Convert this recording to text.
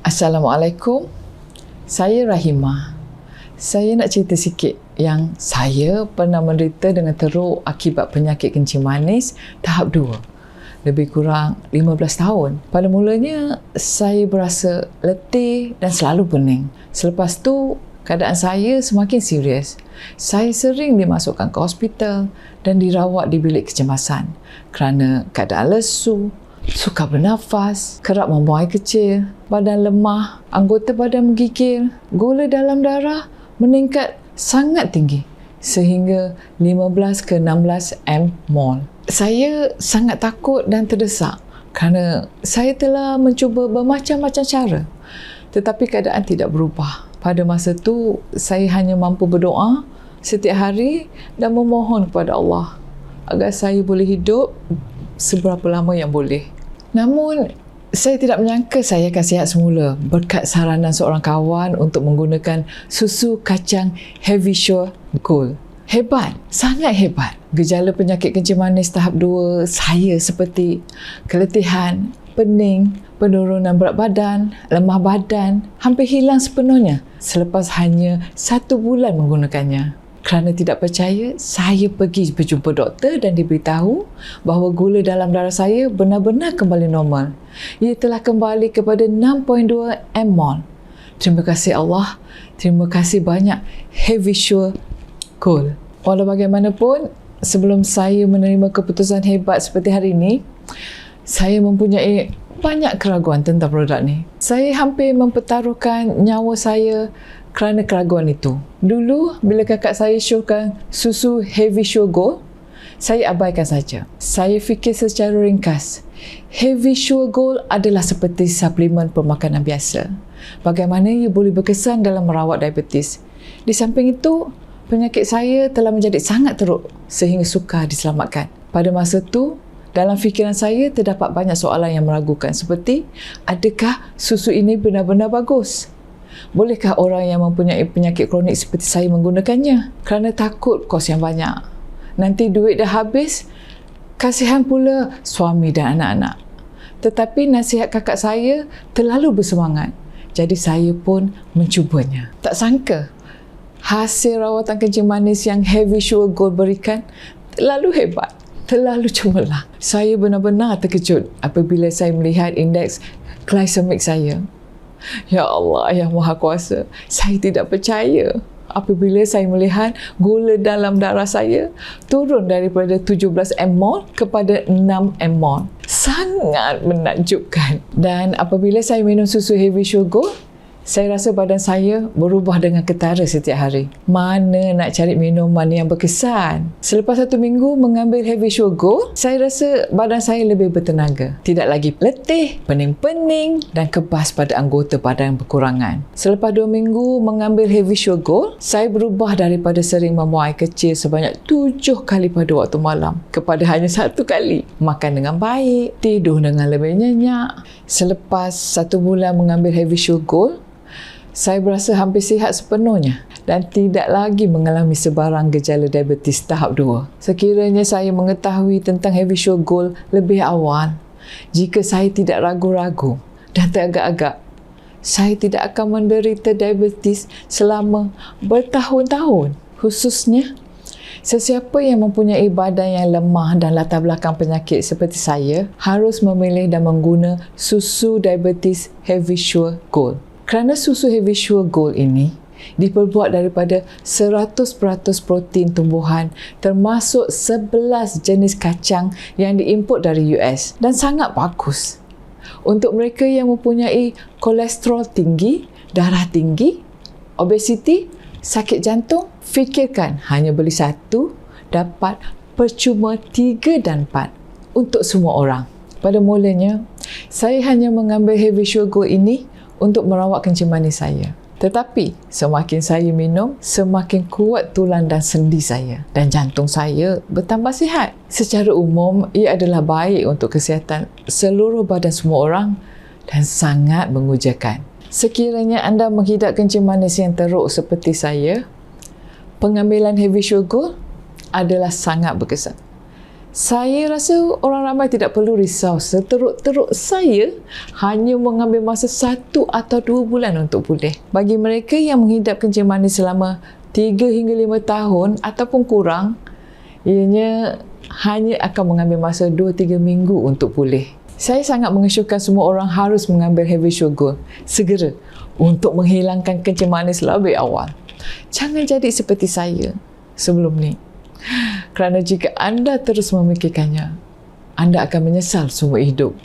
Assalamualaikum. Saya Rahimah. Saya nak cerita sikit yang saya pernah menderita dengan teruk akibat penyakit kencing manis tahap 2. Lebih kurang 15 tahun. Pada mulanya, saya berasa letih dan selalu pening. Selepas tu, keadaan saya semakin serius. Saya sering dimasukkan ke hospital dan dirawat di bilik kecemasan kerana keadaan lesu, sukar bernafas, kerap membuang air kecil, badan lemah, anggota badan menggigil, gula dalam darah meningkat sangat tinggi sehingga 15 ke 16 mmol. Saya sangat takut dan terdesak kerana saya telah mencuba bermacam-macam cara tetapi keadaan tidak berubah. Pada masa tu, saya hanya mampu berdoa setiap hari dan memohon kepada Allah agar saya boleh hidup seberapa lama yang boleh. Namun, saya tidak menyangka saya akan sihat semula berkat saranan seorang kawan untuk menggunakan susu kacang Heavysure Gold. Hebat, sangat hebat. Gejala penyakit kencing manis tahap 2 saya seperti keletihan, pening, penurunan berat badan, lemah badan hampir hilang sepenuhnya selepas hanya 1 bulan menggunakannya. Kerana tidak percaya, saya pergi berjumpa doktor dan diberitahu bahawa gula dalam darah saya benar-benar kembali normal. Ia telah kembali kepada 6.2 mmol. Terima kasih Allah. Terima kasih banyak Heavysure Gold. Walau bagaimanapun, sebelum saya menerima keputusan hebat seperti hari ini, saya mempunyai banyak keraguan tentang produk ni. Saya hampir mempertaruhkan nyawa saya kerana keraguan itu. Dulu, bila kakak saya showkan susu Heavysure Gold, saya abaikan saja. Saya fikir secara ringkas, Heavysure Gold adalah seperti suplemen pemakanan biasa. Bagaimana ia boleh berkesan dalam merawat diabetes. Di samping itu, penyakit saya telah menjadi sangat teruk sehingga sukar diselamatkan. Pada masa itu, dalam fikiran saya terdapat banyak soalan yang meragukan seperti, adakah susu ini benar-benar bagus? Bolehkah orang yang mempunyai penyakit kronik seperti saya menggunakannya? Kerana takut kos yang banyak. Nanti duit dah habis, kasihan pula suami dan anak-anak. Tetapi nasihat kakak saya terlalu bersemangat. Jadi saya pun mencubanya. Tak sangka, hasil rawatan kencing manis yang Heavysure Gold berikan terlalu hebat, terlalu cemerlang. Saya benar-benar terkejut apabila saya melihat indeks glycemic saya. Ya Allah, Yang Maha Kuasa, saya tidak percaya apabila saya melihat gula dalam darah saya turun daripada 17 mmol kepada 6 mmol. Sangat menakjubkan. Dan apabila saya minum susu Heavysure Gold, saya rasa badan saya berubah dengan ketara setiap hari. Mana nak cari minuman yang berkesan? Selepas 1 minggu mengambil Heavysure Gold, saya rasa badan saya lebih bertenaga. Tidak lagi letih, pening-pening dan kebas pada anggota badan berkurangan. Selepas 2 minggu mengambil Heavysure Gold, saya berubah daripada sering membuang air kecil sebanyak 7 kali pada waktu malam kepada hanya 1 kali. Makan dengan baik, tidur dengan lebih nyenyak. Selepas 1 bulan mengambil Heavysure Gold, saya berasa hampir sihat sepenuhnya dan tidak lagi mengalami sebarang gejala diabetes tahap 2. Sekiranya saya mengetahui tentang Heavysure Gold lebih awal, jika saya tidak ragu-ragu dan teragak-agak, saya tidak akan menderita diabetes selama bertahun-tahun. Khususnya, sesiapa yang mempunyai badan yang lemah dan latar belakang penyakit seperti saya harus memilih dan mengguna susu diabetes Heavysure Gold. Kerana susu Heavysure Gold ini diperbuat daripada 100% protein tumbuhan termasuk 11 jenis kacang yang diimport dari US dan sangat bagus. Untuk mereka yang mempunyai kolesterol tinggi, darah tinggi, obesiti, sakit jantung, fikirkan hanya beli 1 dapat percuma 3 dan 4 untuk semua orang. Pada mulanya, saya hanya mengambil Heavysure Gold ini untuk merawat kencing manis saya. Tetapi, semakin saya minum, semakin kuat tulang dan sendi saya dan jantung saya bertambah sihat. Secara umum, ia adalah baik untuk kesihatan seluruh badan semua orang dan sangat mengujakan. Sekiranya anda menghidap kencing manis yang teruk seperti saya, pengambilan Heavysure Gold adalah sangat berkesan. Saya rasa orang ramai tidak perlu risau. Seteruk-teruk saya hanya mengambil masa 1 atau 2 bulan untuk pulih. Bagi mereka yang menghidap kencing manis selama 3 hingga 5 tahun ataupun kurang, ianya hanya akan mengambil masa 2-3 minggu untuk pulih. Saya sangat mengesyorkan semua orang harus mengambil Heavy Sugar segera untuk menghilangkan kencing manis lebih awal. Jangan jadi seperti saya sebelum ni. Kerana jika anda terus memikirkannya, anda akan menyesal seumur hidup.